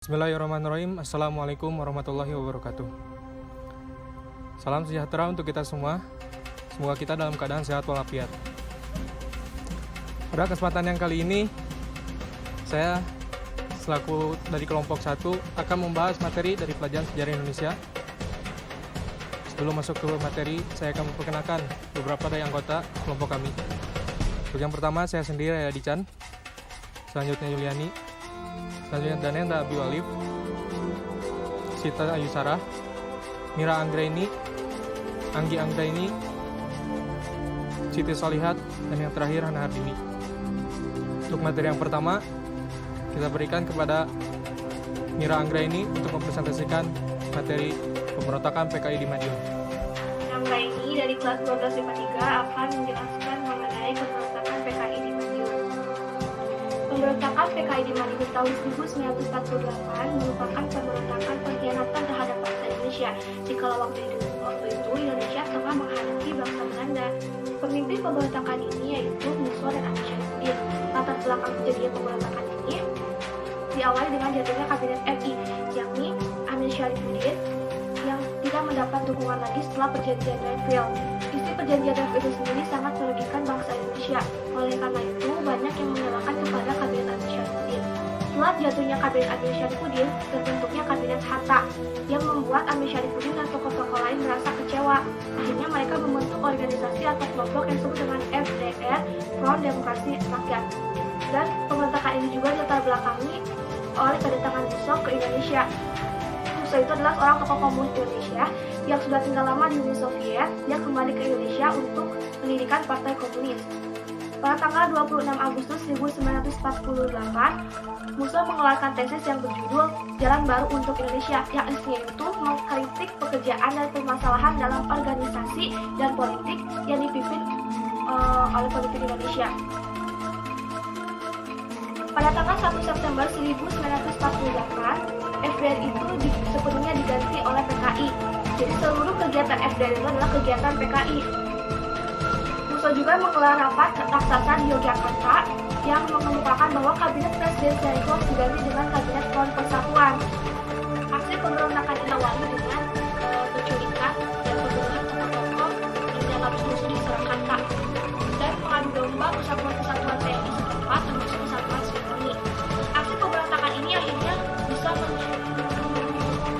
Bismillahirrahmanirrahim. Assalamualaikum warahmatullahi wabarakatuh. Salam sejahtera untuk kita semua. Semoga kita dalam keadaan sehat walafiat. Pada kesempatan yang kali ini, saya selaku dari kelompok 1 akan membahas materi dari pelajaran sejarah Indonesia. Sebelum masuk ke materi, saya akan memperkenalkan beberapa dari anggota kelompok kami. Untuk yang pertama, saya sendiri, Ayadi Chan. Selanjutnya Yuliani. Selanjutnya Danenda Abi Walif, Sita Ayusara, Mira Anggraini, Anggi Anggraini, Siti Solihat, dan yang terakhir Hana Hardini. Untuk materi yang pertama, kita berikan kepada Mira Anggraini untuk mempresentasikan materi pemberontakan PKI di Madiun. Anggraini dari kelas 12 IPA 3 akan menjelaskan mengenai pemberontakan PKI di Madiun. Pemberontakan PKI di Madiun tahun 1948 merupakan pemberontakan pengkhianatan terhadap bangsa Indonesia. Jikalau waktu itu Indonesia tengah menghadapi bangsa Belanda. Pemimpin pemberontakan ini yaitu Musso dan Amir Syarifuddin. Latar belakang kejadian pemberontakan ini diawali dengan jatuhnya kabinet RI, yakni Amir Syarifuddin yang tidak mendapat dukungan lagi setelah perjanjian Renville. Isi perjanjian Renville itu sendiri sangat merugikan bangsa Indonesia. Oleh karena itu, banyak yang menyalahkan kepada kabinet Amir Syarifuddin. Setelah jatuhnya kabinet Amir Syarifuddin, terbentuknya kabinet Hatta yang membuat Amir Syarifuddin dan tokoh-tokoh lain merasa kecewa. Akhirnya mereka membentuk organisasi atau kelompok yang disebut dengan FDR, Front Demokrasi Rakyat. Dan pemberontakan ini juga dilatar belakangi oleh kedatangan Musso ke Indonesia. Musso itu adalah seorang tokoh komunis Indonesia yang sudah tinggal lama di Uni Soviet yang kembali ke Indonesia untuk mendirikan Partai Komunis. Pada tanggal 26 Agustus 1948, Musso mengeluarkan tesis yang berjudul Jalan Baru untuk Indonesia, yang isinya itu mengkritik pekerjaan dan permasalahan dalam organisasi dan politik yang dipimpin oleh pemimpin Indonesia. Pada tanggal 1 September 1948, FDR itu sepenuhnya diganti oleh PKI. Jadi seluruh kegiatan FDR itu adalah kegiatan PKI. Musso juga menggelar rapat raksasa di Yogyakarta yang mengemukakan bahwa kabinet presidensial itu harus diganti dengan kabinet Front Persatuan. Aksi pemberontakan diawali dengan penculikan dan pembunuhan tokoh-tokoh yang dianggap musuh di Surakarta dan mengadu domba persatuan TNI setempat termasuk persatuan Sriwangi. Aksi pemberontakan ini akhirnya bisa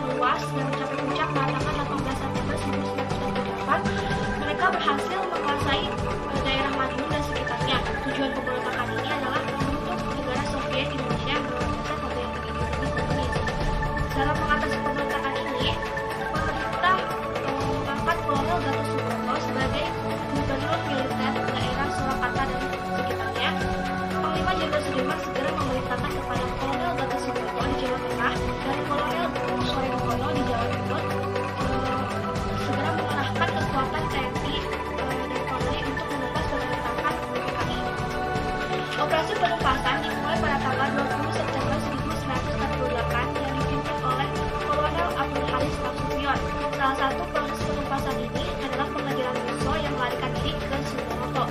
meluas dan mencapai puncak pada tanggal 18 September 1948. Mereka berhasil menguasai daerah Madiun dan sekitarnya. Tujuan pemberontakan ini adalah untuk negara Soviet Indonesia yang berorganisasi pada yang ideologi komunis. Dalam mengatasi pemberontakan ini, pemerintah mengangkat Kolonel Gatot Subroto sebagai gubernur militer daerah Surakarta dan sekitarnya. Panglima Jenderal Sudirman segera memerintahkan kepada Kolonel Gatot Subroto di Jawa Tengah dan Kolonel Soeharto di Jawa Timur segera mengerahkan kekuatan TNI dan Polri untuk menumpas pemberontakan PKI. Operasi penumpasan dimulai pada tanggal 20 September 1948 yang dipimpin oleh Kolonel Abdul Haris Nasution. Salah satu proses penumpasan ini adalah pengejaran Musso yang melarikan diri ke Surakarta.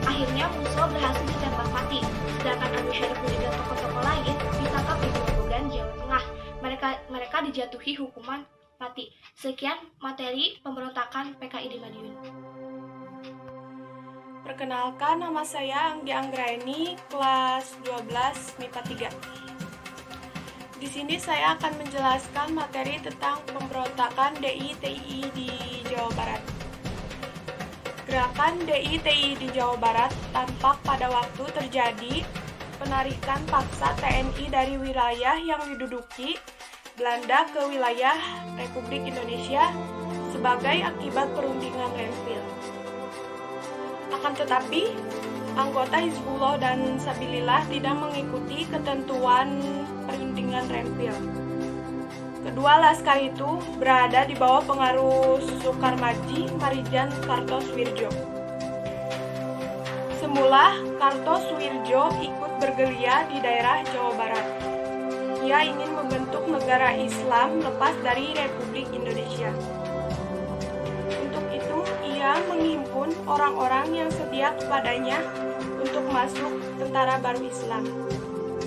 Akhirnya Musso berhasil ditembak mati, sedangkan Amir Syarifuddin dan tokoh-tokoh lain ditangkap di Grobogan, Jawa Tengah. Mereka dijatuhi hukuman mati. Sekian materi pemberontakan PKI di Madiun. Perkenalkan, nama saya Anggi Anggraini, kelas 12 MIPA 3. Di sini saya akan menjelaskan materi tentang pemberontakan DI-TII di Jawa Barat. Gerakan DI-TII di Jawa Barat tampak pada waktu terjadi penarikan paksa TNI dari wilayah yang diduduki Belanda ke wilayah Republik Indonesia sebagai akibat perundingan Renville. Akan tetapi, anggota Hizbullah dan Sabilillah tidak mengikuti ketentuan perundingan Renville. Kedua laskar itu berada di bawah pengaruh Sukarmaji Marijan Kartosoewirjo. Semula, Kartosoewirjo ikut bergerilya di daerah Jawa Barat. Ia ingin membentuk negara Islam lepas dari Republik Indonesia. Untuk itu, ia menghimpun orang-orang yang setia kepadanya untuk masuk Tentara Baru Islam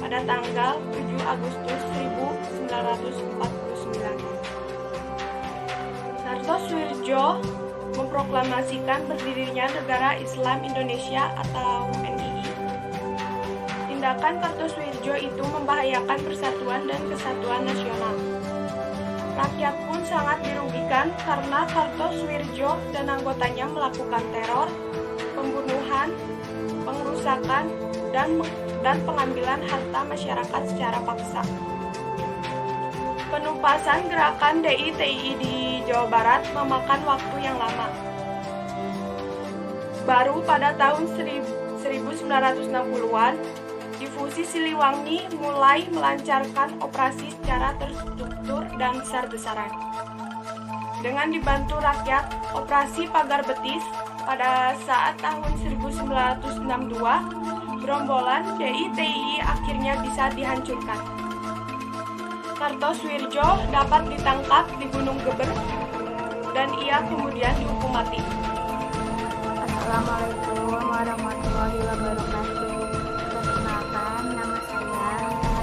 pada tanggal 7 Agustus 1948. Kartosoewirjo memproklamasikan berdirinya Negara Islam Indonesia atau NII. Tindakan Kartosoewirjo itu membahayakan persatuan dan kesatuan nasional. Rakyat pun sangat dirugikan karena Kartosoewirjo dan anggotanya melakukan teror, pembunuhan, pengerusakan, dan pengambilan harta masyarakat secara paksa. Penumpasan gerakan DI-TII di Jawa Barat memakan waktu yang lama. Baru pada tahun 1960-an, Difusi Siliwangi mulai melancarkan operasi secara terstruktur dan besar-besaran. Dengan dibantu rakyat, operasi Pagar Betis pada saat tahun 1962, gerombolan DI-TII akhirnya bisa dihancurkan. Kartosoewirjo dapat ditangkap di Gunung Geber dan ia kemudian dihukum mati. Assalamualaikum warahmatullahi wabarakatuh. Perkenalkan, nama saya Rina.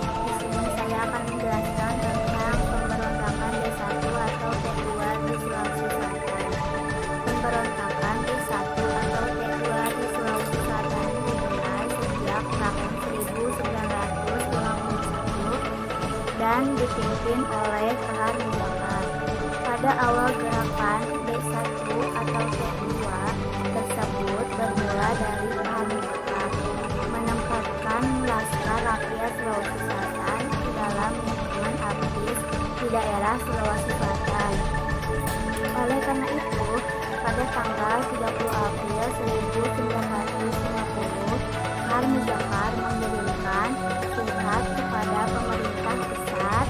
Di sini saya akan menjelaskan tentang pemberontakan D1 atau T2 di Sulawesi Selatan. Pemberontakan D1 atau T2 di Sulawesi Selatan dimulai sejak tahun 1951 dan dipimpin oleh Kahar Muzafar. Pada awal gerakan D1 atau T2 tersebut bermula dari Kahar Muzafar menempatkan Laskar Rakyat Sulawesi Selatan ke dalam lingkungan APRIS di daerah Sulawesi Selatan. Oleh karena itu, pada tanggal 30 April 1950, Kahar Muzafar mengirimkan surat kepada pemerintah pusat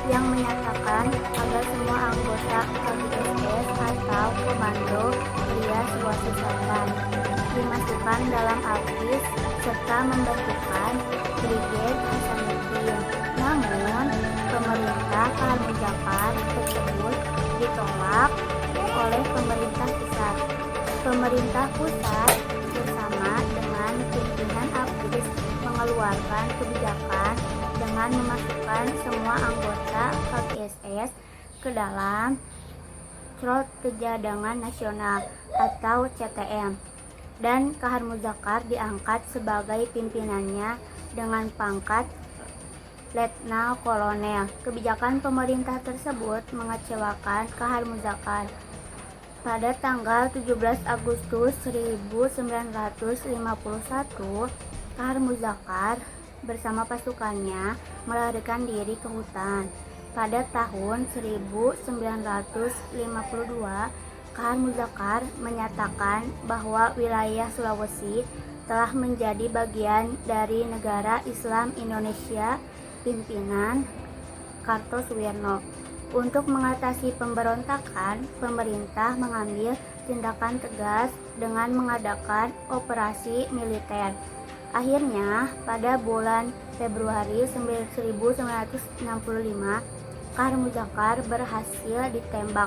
yang menyatakan agar semua anggota KPSS atau Komando Gerilya Sulawesi Selatan dimasukkan dalam APRIS serta membentukkan Brigade Hasanuddin. Namun, pemerintah Kahar Muzafar tersebut ditolak oleh pemerintah pusat. Pemerintah pusat bersama dengan pimpinan APRIS mengeluarkan kebijakan dengan memasukkan semua anggota KPSS ke dalam Front Kejadangan Nasional atau CTM, dan Kahar Muzafar diangkat sebagai pimpinannya dengan pangkat Letnan Kolonel. Kebijakan pemerintah tersebut mengecewakan Kahar Muzafar. Pada tanggal 17 Agustus 1951, Kahar Muzafar bersama pasukannya melarikan diri ke hutan. Pada tahun 1952, Kahar Muzafar menyatakan bahwa wilayah Sulawesi telah menjadi bagian dari Negara Islam Indonesia pimpinan Kartosoewirjo. Untuk mengatasi pemberontakan, pemerintah mengambil tindakan tegas dengan mengadakan operasi militer. Akhirnya, pada bulan Februari 1965, Kahar Muzafar berhasil ditembak.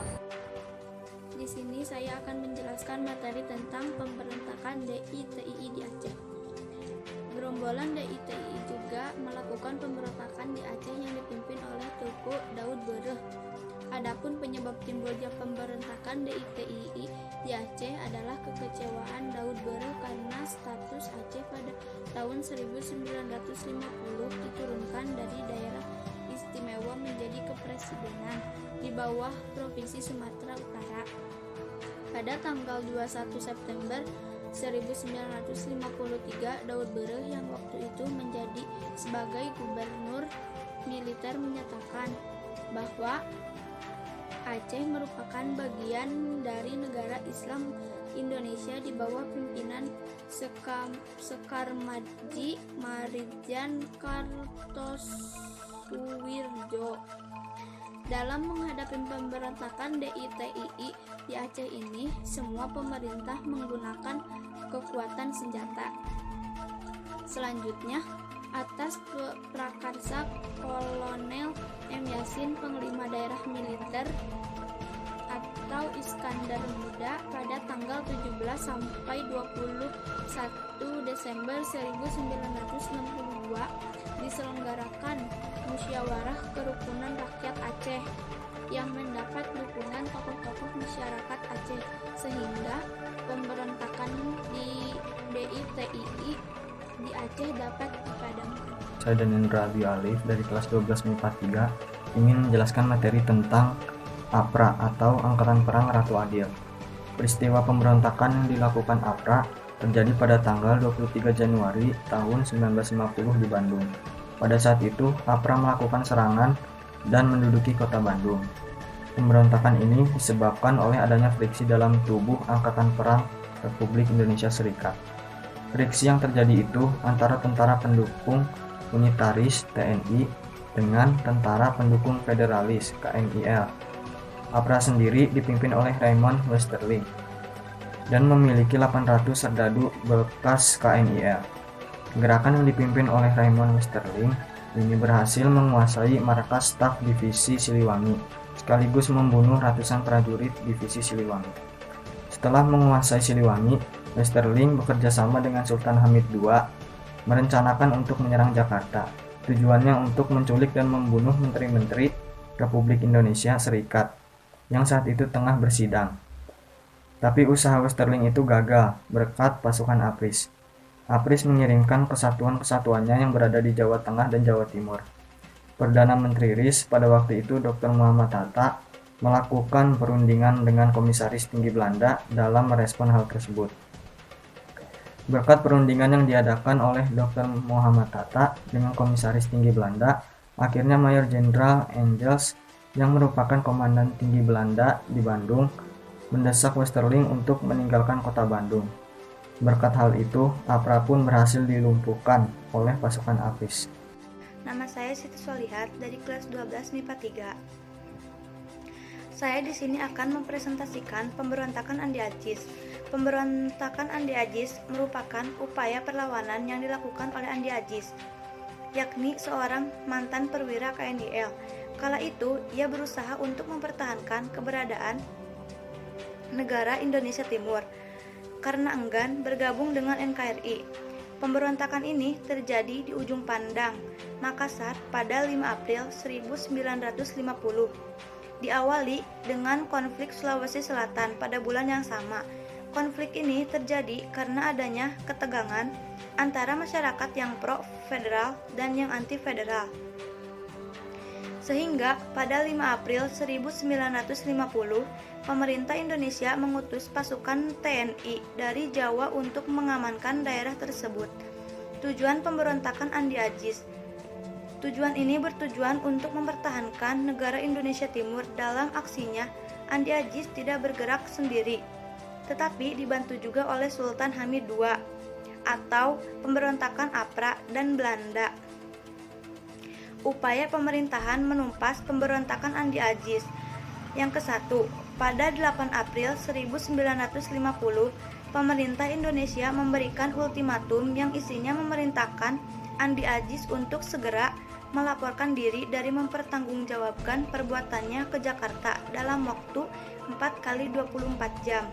Di sini saya akan menjelaskan materi tentang pemberontakan DI-TII di Aceh. Gerombolan DI-TII juga melakukan pemberontakan di Aceh yang dipimpin oleh Teuku Daud Bereh. Adapun penyebab timbulnya pemberontakan DI-TII di Aceh adalah kekecewaan Daud Bereh karena status Aceh pada tahun 1950 diturunkan dari daerah istimewa menjadi kepresidenan di bawah Provinsi Sumatera Utara. Pada tanggal 21 September 1953, Daud Bereh yang waktu itu menjadi sebagai gubernur militer menyatakan bahwa Aceh merupakan bagian dari negara Islam Indonesia di bawah pimpinan Sekarmadji Marijan Kartosoewirjo. Dalam menghadapi pemberontakan DI-TII di Aceh ini, semua pemerintah menggunakan kekuatan senjata. Selanjutnya, atas prakarsa Kolonel M. Yasin, Panglima Daerah Militer atau Iskandar Muda, pada tanggal 17 sampai 21 Desember 1962 diselenggarakan musyawarah kerukunan rakyat Aceh yang mendapat dukungan tokoh-tokoh masyarakat Aceh sehingga pemberontakan di DITII di Aceh dapat dipadamkan. Saya Danendra Abi Alif dari kelas 12 MIPA 3 ingin menjelaskan materi tentang APRA atau Angkatan Perang Ratu Adil. Peristiwa pemberontakan yang dilakukan APRA terjadi pada tanggal 23 Januari tahun 1950 di Bandung. Pada saat itu, APRA melakukan serangan dan menduduki kota Bandung. Pemberontakan ini disebabkan oleh adanya friksi dalam tubuh Angkatan Perang Republik Indonesia Serikat. Friksi yang terjadi itu antara tentara pendukung unitaris TNI dengan tentara pendukung federalis KMIL. APRA sendiri dipimpin oleh Raymond Westerling dan memiliki 800 serdadu bekas KMIL. Gerakan yang dipimpin oleh Raymond Westerling ini berhasil menguasai markas staf divisi Siliwangi, sekaligus membunuh ratusan prajurit divisi Siliwangi. Setelah menguasai Siliwangi, Westerling bekerja sama dengan Sultan Hamid II merencanakan untuk menyerang Jakarta. Tujuannya untuk menculik dan membunuh menteri-menteri Republik Indonesia Serikat yang saat itu tengah bersidang. Tapi usaha Westerling itu gagal berkat pasukan APRIS. APRIS mengirimkan kesatuan-kesatuannya yang berada di Jawa Tengah dan Jawa Timur. Perdana Menteri RIS pada waktu itu Dr. Muhammad Hatta melakukan perundingan dengan Komisaris Tinggi Belanda dalam merespon hal tersebut. Berkat perundingan yang diadakan oleh Dr. Muhammad Hatta dengan Komisaris Tinggi Belanda, akhirnya Mayor Jenderal Engels yang merupakan komandan tinggi Belanda di Bandung mendesak Westerling untuk meninggalkan kota Bandung. Berkat hal itu, APRA pun berhasil dilumpuhkan oleh pasukan APRIS. Nama saya Siti Solihat dari kelas 12 MIPA 3. Saya di sini akan mempresentasikan pemberontakan Andi Agis. Pemberontakan Andi Agis merupakan upaya perlawanan yang dilakukan oleh Andi Agis, yakni seorang mantan perwira KNIL. Kala itu, ia berusaha untuk mempertahankan keberadaan negara Indonesia Timur karena enggan bergabung dengan NKRI. Pemberontakan ini terjadi di Ujung Pandang, Makassar pada 5 April 1950. Diawali dengan konflik Sulawesi Selatan pada bulan yang sama. Konflik ini terjadi karena adanya ketegangan antara masyarakat yang pro-federal dan yang anti-federal. Sehingga pada 5 April 1950, pemerintah Indonesia mengutus pasukan TNI dari Jawa untuk mengamankan daerah tersebut. Tujuan pemberontakan Andi Agis. Tujuan ini bertujuan untuk mempertahankan negara Indonesia Timur. Dalam aksinya, Andi Agis tidak bergerak sendiri, tetapi dibantu juga oleh Sultan Hamid II atau pemberontakan APRA dan Belanda. Upaya pemerintahan menumpas pemberontakan Andi Agis. Yang ke-1, pada 8 April 1950, pemerintah Indonesia memberikan ultimatum yang isinya memerintahkan Andi Agis untuk segera melaporkan diri dari mempertanggungjawabkan perbuatannya ke Jakarta dalam waktu 4x24 jam.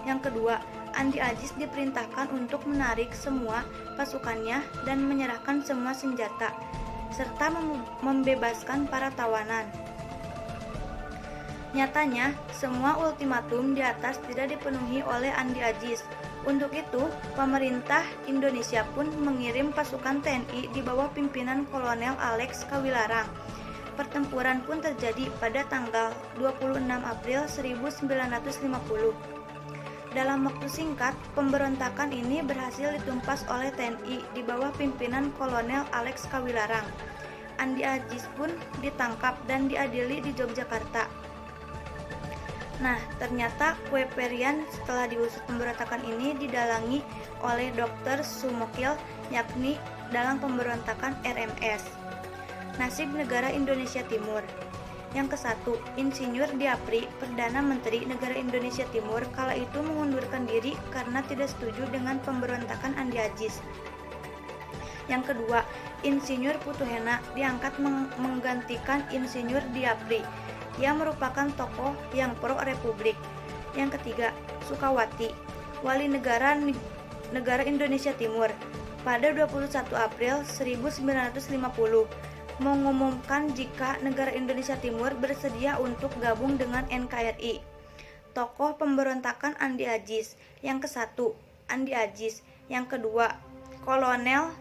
Yang kedua, Andi Agis diperintahkan untuk menarik semua pasukannya dan menyerahkan semua senjata, serta membebaskan para tawanan. Nyatanya, semua ultimatum di atas tidak dipenuhi oleh Andi Agis. Untuk itu, pemerintah Indonesia pun mengirim pasukan TNI di bawah pimpinan Kolonel Alex Kawilarang. Pertempuran pun terjadi pada tanggal 26 April 1950. Dalam waktu singkat, pemberontakan ini berhasil ditumpas oleh TNI di bawah pimpinan Kolonel Alex Kawilarang. Andi Agis pun ditangkap dan diadili di Yogyakarta. Nah, ternyata kue Perian setelah diusut pemberontakan ini didalangi oleh Dr. Sumokil, yakni dalam pemberontakan RMS. Nasib negara Indonesia Timur. Yang ke-1, Insinyur Diapri, Perdana Menteri Negara Indonesia Timur, kala itu mengundurkan diri karena tidak setuju dengan pemberontakan Andi Agis. Yang kedua, Insinyur Putuhena diangkat menggantikan Insinyur Diapri. Ia merupakan tokoh yang pro-republik. Yang ketiga, Sukawati, Wali Negara Indonesia Timur, pada 21 April 1950, mengumumkan jika negara Indonesia Timur bersedia untuk gabung dengan NKRI. Tokoh pemberontakan Andi Aziz. Yang ke-1, Andi Aziz. Yang kedua, Kolonel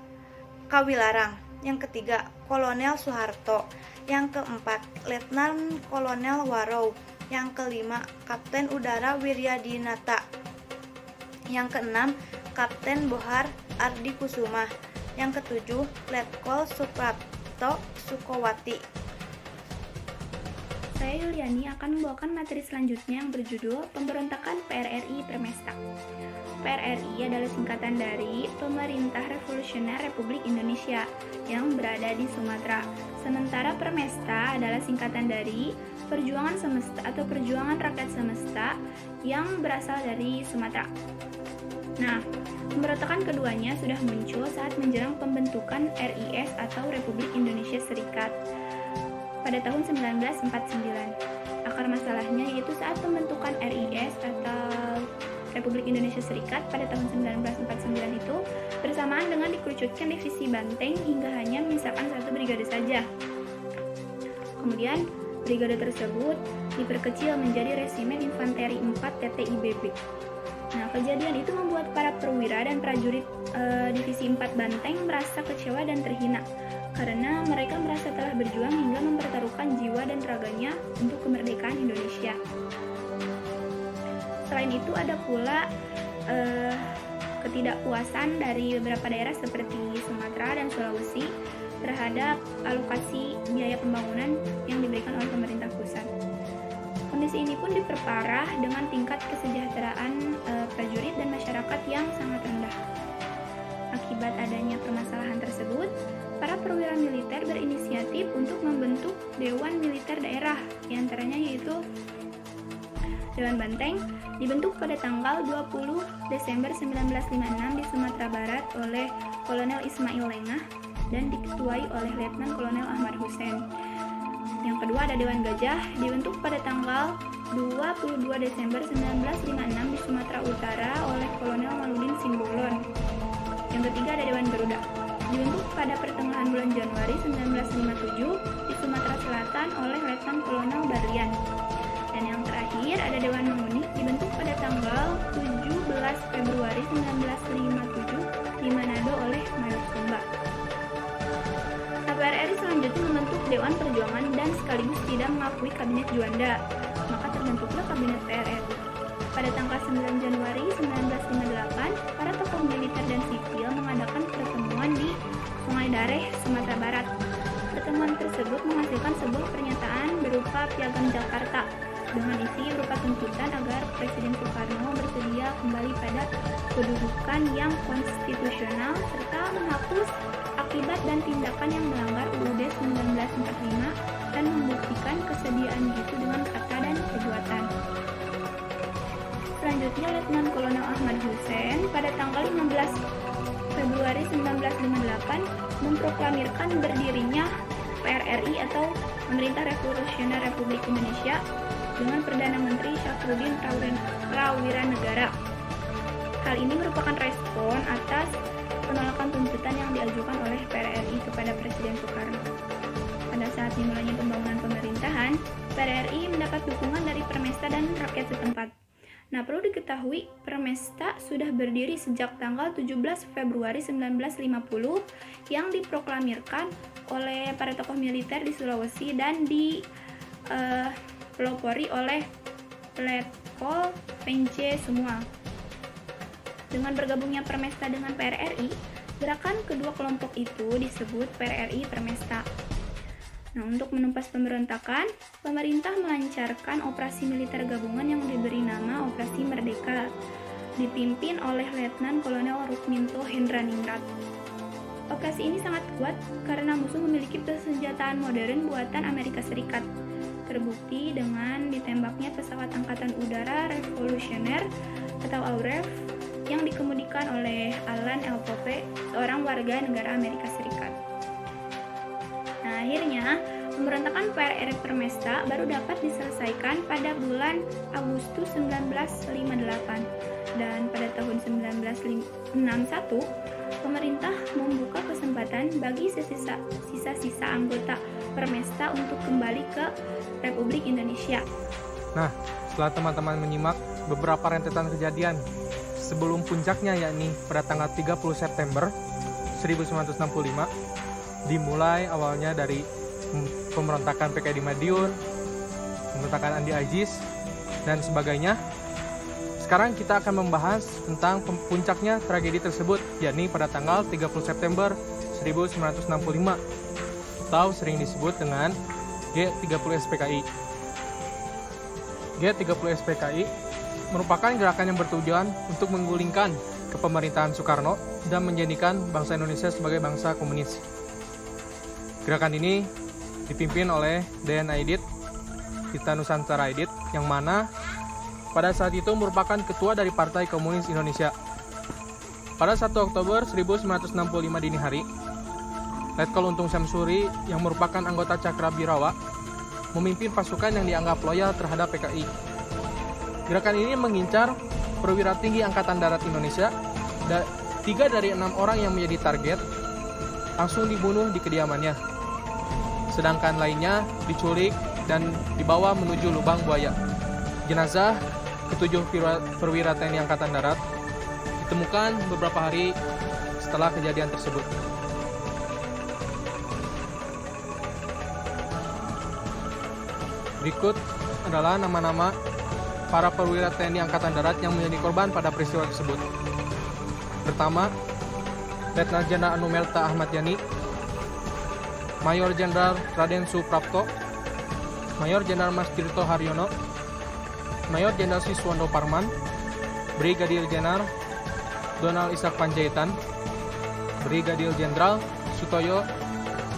Kawilarang. Yang ketiga, Kolonel Soeharto. Yang keempat, Letnan Kolonel Warau. Yang kelima, Kapten Udara Wiryadinata. Yang keenam, Kapten Bohar Ardi Kusuma. Yang ketujuh, Letkol Suprapto Sukowati. Saya Yuliani akan membawakan materi selanjutnya yang berjudul Pemberontakan PRRI Permesta. PRRI adalah singkatan dari Pemerintah Revolusioner Republik Indonesia yang berada di Sumatera. Sementara Permesta adalah singkatan dari Perjuangan Semesta atau Perjuangan Rakyat Semesta yang berasal dari Sumatera. Nah, pemberontakan keduanya sudah muncul saat menjelang pembentukan RIS atau Republik Indonesia Serikat pada tahun 1949. Akar masalahnya yaitu saat pembentukan RIS atau Republik Indonesia Serikat pada tahun 1949 itu bersamaan dengan dikerucutkan divisi Banteng hingga hanya menyisakan satu brigade saja. Kemudian, brigade tersebut diperkecil menjadi Resimen Infanteri 4 TTIBB. Nah, kejadian itu membuat para perwira dan prajurit divisi 4 Banteng merasa kecewa dan terhina karena mereka merasa telah berjuang hingga mempertaruhkan jiwa dan raganya untuk kemerdekaan Indonesia. Selain itu ada pula ketidakpuasan dari beberapa daerah seperti Sumatera dan Sulawesi terhadap alokasi biaya pembangunan yang diberikan oleh pemerintah pusat. Kondisi ini pun diperparah dengan tingkat kesejahteraan prajurit dan masyarakat yang sangat rendah. Akibat adanya permasalahan tersebut, para perwira militer berinisiatif untuk membentuk Dewan Militer Daerah, diantaranya yaitu Dewan Banteng, dibentuk pada tanggal 20 Desember 1956 di Sumatera Barat oleh Kolonel Ismail Lengah dan diketuai oleh Letnan Kolonel Ahmad Hussein. Yang kedua ada Dewan Gajah, dibentuk pada tanggal 22 Desember 1956 di Sumatera Utara oleh Kolonel Maludin Simbolon. Yang ketiga ada Dewan Garuda, dibentuk pada pertengahan bulan Januari 1957 di Sumatera Selatan oleh Letnan Kolonel Barlian. Dan yang terakhir ada Dewan Mengunik, dibentuk pada tanggal 17 Februari 1957 di Manado oleh Mayor Sumba. PRRI selanjutnya membentuk Dewan Perjuangan dan sekaligus tidak mengakui Kabinet Juanda, maka terbentuklah Kabinet PRRI. Pada tanggal 9 Januari 1958, para tokoh militer dan sipil mengadakan pertemuan di Sungai Dareh, Sumatera Barat. Pertemuan tersebut menghasilkan sebuah pernyataan berupa Piagam Jakarta dengan isi berupa tuntutan agar Presiden Soekarno bersedia kembali pada kedudukan yang konstitusional serta menghapus akibat dan tindakan yang melanggar UUD 1945 dan membuktikan kesediaan itu dengan kata dan perbuatan. Selanjutnya, Letnan Kolonel Ahmad Hussein pada tanggal 15 Februari 1958 memproklamirkan berdirinya PRRI atau Pemerintah Revolusioner Republik Indonesia dengan Perdana Menteri Syafruddin Prawiranegara. Hal ini merupakan respon atas penolakan tuntutan yang diajukan oleh PRRI kepada Presiden Soekarno. Pada saat dimulainya pembangunan pemerintahan, PRRI mendapat dukungan dari Permesta dan rakyat setempat. Nah, perlu diketahui, Permesta sudah berdiri sejak tanggal 17 Februari 1950 yang diproklamirkan oleh para tokoh militer di Sulawesi dan dipelopori oleh Letkol PNC semua. Dengan bergabungnya Permesta dengan PRRI, gerakan kedua kelompok itu disebut PRRI Permesta. Nah, untuk menumpas pemberontakan, pemerintah melancarkan operasi militer gabungan yang diberi nama Operasi Merdeka, dipimpin oleh Letnan Kolonel Rukminto Hendraningrat. Operasi ini sangat kuat karena musuh memiliki persenjataan modern buatan Amerika Serikat, terbukti dengan ditembaknya pesawat Angkatan Udara Revolusioner atau AUREF yang dikemudikan oleh Alan L. Pope, seorang warga negara Amerika Serikat. Nah, akhirnya pemberontakan PRRI Permesta baru dapat diselesaikan pada bulan Agustus 1958 dan pada tahun 1961 pemerintah membuka kesempatan bagi sisa-sisa anggota Permesta untuk kembali ke Republik Indonesia. Nah, setelah teman-teman menyimak beberapa rentetan kejadian sebelum puncaknya, yakni pada tanggal 30 September 1965, dimulai awalnya dari pemberontakan PKI di Madiun, pemberontakan Andi Aziz, dan sebagainya. Sekarang kita akan membahas tentang puncaknya tragedi tersebut, yakni pada tanggal 30 September 1965, atau sering disebut dengan G30 SPKI. G30 SPKI merupakan gerakan yang bertujuan untuk menggulingkan kepemerintahan Soekarno dan menjadikan bangsa Indonesia sebagai bangsa komunis. Gerakan ini dipimpin oleh DN Aidit, Tita Nusantara Aidit, yang mana pada saat itu merupakan ketua dari Partai Komunis Indonesia. Pada 1 Oktober 1965 dini hari, Letkol Untung Syamsuri yang merupakan anggota Cakrabirawa memimpin pasukan yang dianggap loyal terhadap PKI. Gerakan ini mengincar perwira tinggi Angkatan Darat Indonesia, dan 3 dari 6 orang yang menjadi target langsung dibunuh di kediamannya. Sedangkan lainnya diculik dan dibawa menuju lubang buaya. Jenazah ke-7 perwira TNI Angkatan Darat ditemukan beberapa hari setelah kejadian tersebut. Berikut adalah nama-nama para perwira TNI Angkatan Darat yang menjadi korban pada peristiwa tersebut. Pertama, Letnan Jenderal Anumerta Ahmad Yani, Mayor Jenderal Raden Suprapto, Mayor Jenderal Mas Tirto Haryono, Mayor Jenderal Siswondo Parman, Brigadir Jenderal Donald Ishak Panjaitan, Brigadir Jenderal Sutoyo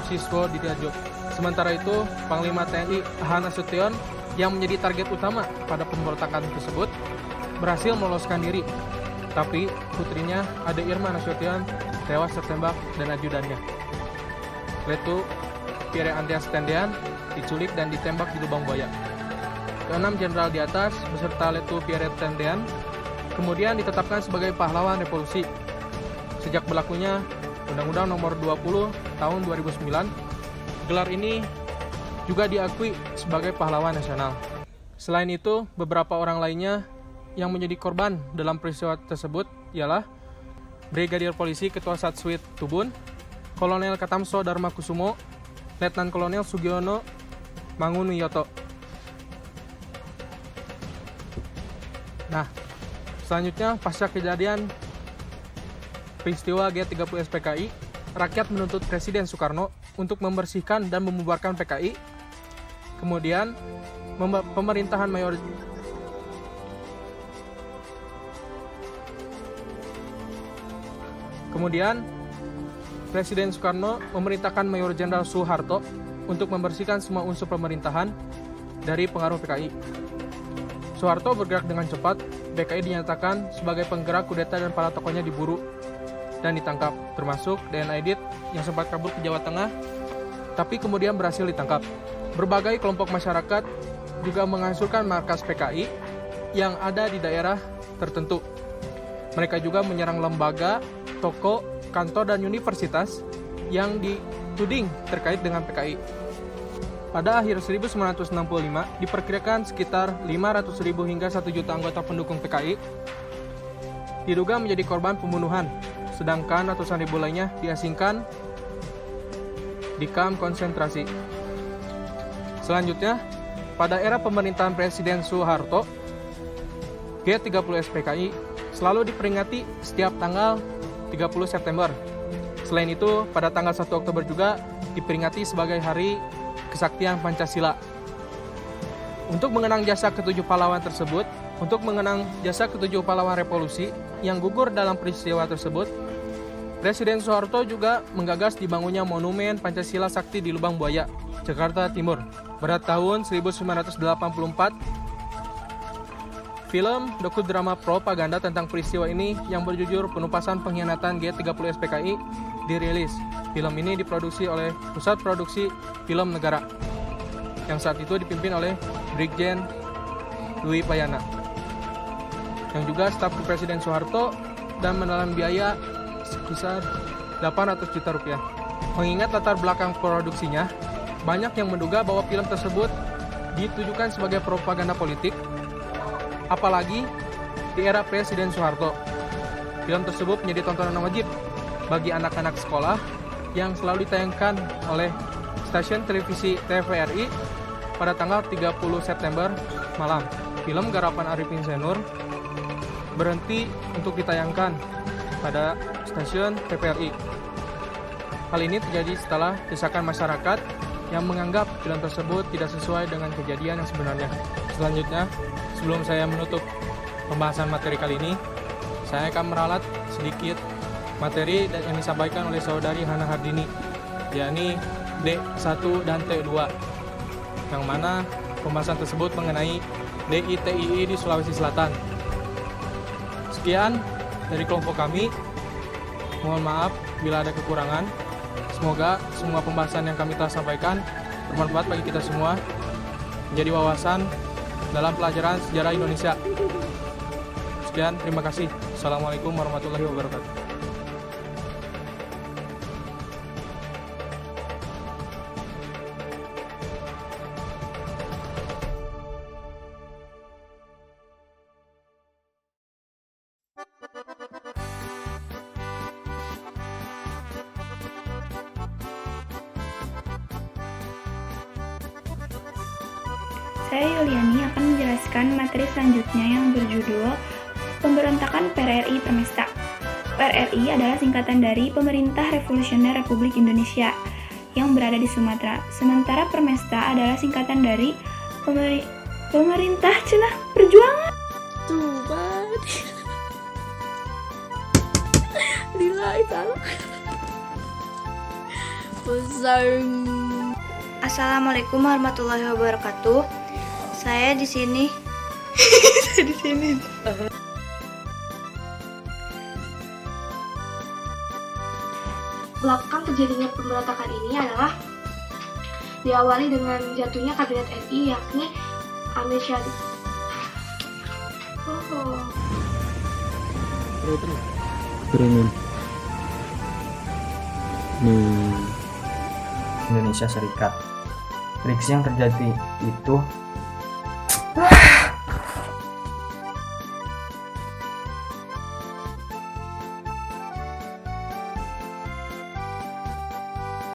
Siswo Didajo. Sementara itu, Panglima TNI Ahmad Nasution yang menjadi target utama pada pemberontakan tersebut berhasil meloloskan diri, tapi putrinya Ade Irma Nasution tewas tertembak dan ajudannya. Letu Pierre Antias Tendean diculik dan ditembak di lubang buaya. Keenam jenderal di atas beserta Letu Pierre Tendean kemudian ditetapkan sebagai pahlawan revolusi. Sejak berlakunya Undang-Undang Nomor 20 Tahun 2009, gelar ini juga diakui sebagai pahlawan nasional. Selain itu, beberapa orang lainnya yang menjadi korban dalam peristiwa tersebut ialah Brigadir Polisi Ketua Satswit Tubun, Kolonel Katamso Dharma Kusumo, Letnan Kolonel Sugiono Mangunuyoto. Nah, selanjutnya pasca kejadian peristiwa G30 SPKI, rakyat menuntut Presiden Soekarno untuk membersihkan dan membubarkan PKI. Kemudian pemerintahan Presiden Soekarno memerintahkan Mayor Jenderal Soeharto untuk membersihkan semua unsur pemerintahan dari pengaruh PKI. Soeharto bergerak dengan cepat. PKI dinyatakan sebagai penggerak kudeta dan para tokohnya diburu dan ditangkap, termasuk DN Aidit yang sempat kabur ke Jawa Tengah, tapi kemudian berhasil ditangkap. Berbagai kelompok masyarakat juga menghancurkan markas PKI yang ada di daerah tertentu. Mereka juga menyerang lembaga, toko, kantor, dan universitas yang dituding terkait dengan PKI. Pada akhir 1965, diperkirakan sekitar 500.000 hingga 1 juta anggota pendukung PKI diduga menjadi korban pembunuhan, sedangkan ratusan ribu lainnya diasingkan di kamp konsentrasi. Selanjutnya, pada era pemerintahan Presiden Soeharto, G30 SPKI selalu diperingati setiap tanggal 30 September. Selain itu, pada tanggal 1 Oktober juga diperingati sebagai Hari Kesaktian Pancasila. Untuk mengenang jasa ke-7 pahlawan tersebut, untuk mengenang jasa ke-7 pahlawan revolusi yang gugur dalam peristiwa tersebut, Presiden Soeharto juga menggagas dibangunnya Monumen Pancasila Sakti di Lubang Buaya, Jakarta Timur. Pada tahun 1984, film dokudrama propaganda tentang peristiwa ini yang berjudul Penumpasan Pengkhianatan G30 SPKI dirilis. Film ini diproduksi oleh Pusat Produksi Film Negara, yang saat itu dipimpin oleh Brigjen Louis Payana, yang juga staf Presiden Soeharto, dan menelan biaya sekisar 800 juta rupiah. Mengingat latar belakang produksinya, banyak yang menduga bahwa film tersebut ditujukan sebagai propaganda politik, apalagi di era Presiden Soeharto. Film tersebut menjadi tontonan wajib bagi anak-anak sekolah yang selalu ditayangkan oleh stasiun televisi TVRI pada tanggal 30 September malam. Film garapan Arifin Senur berhenti untuk ditayangkan pada stasiun TVRI. Hal ini terjadi setelah desakan masyarakat yang menganggap film tersebut tidak sesuai dengan kejadian yang sebenarnya. Selanjutnya, sebelum saya menutup pembahasan materi kali ini, saya akan meralat sedikit materi yang disampaikan oleh saudari Hana Hardini, yakni D1 dan T2, yang mana pembahasan tersebut mengenai DITII di Sulawesi Selatan. Sekian dari kelompok kami. Mohon maaf bila ada kekurangan. Semoga semua pembahasan yang kami telah sampaikan bermanfaat bagi kita semua, menjadi wawasan dalam pelajaran sejarah Indonesia. Sekian, terima kasih. Assalamualaikum warahmatullahi wabarakatuh. Saya Yuliani akan menjelaskan materi selanjutnya yang berjudul Pemberontakan PRRI Permesta. PRRI adalah singkatan dari Pemerintah Revolusioner Republik Indonesia yang berada di Sumatera. Sementara Permesta adalah singkatan dari Pemerintah Cenah Perjuangan. Tuh banget. Nilai salah. Pusing. Assalamualaikum warahmatullahi wabarakatuh. Saya di sini. Belakang terjadinya pemberontakan ini adalah diawali dengan jatuhnya kabinet RI, yakni Amir Syari. Indonesia Serikat. Friksi yang terjadi itu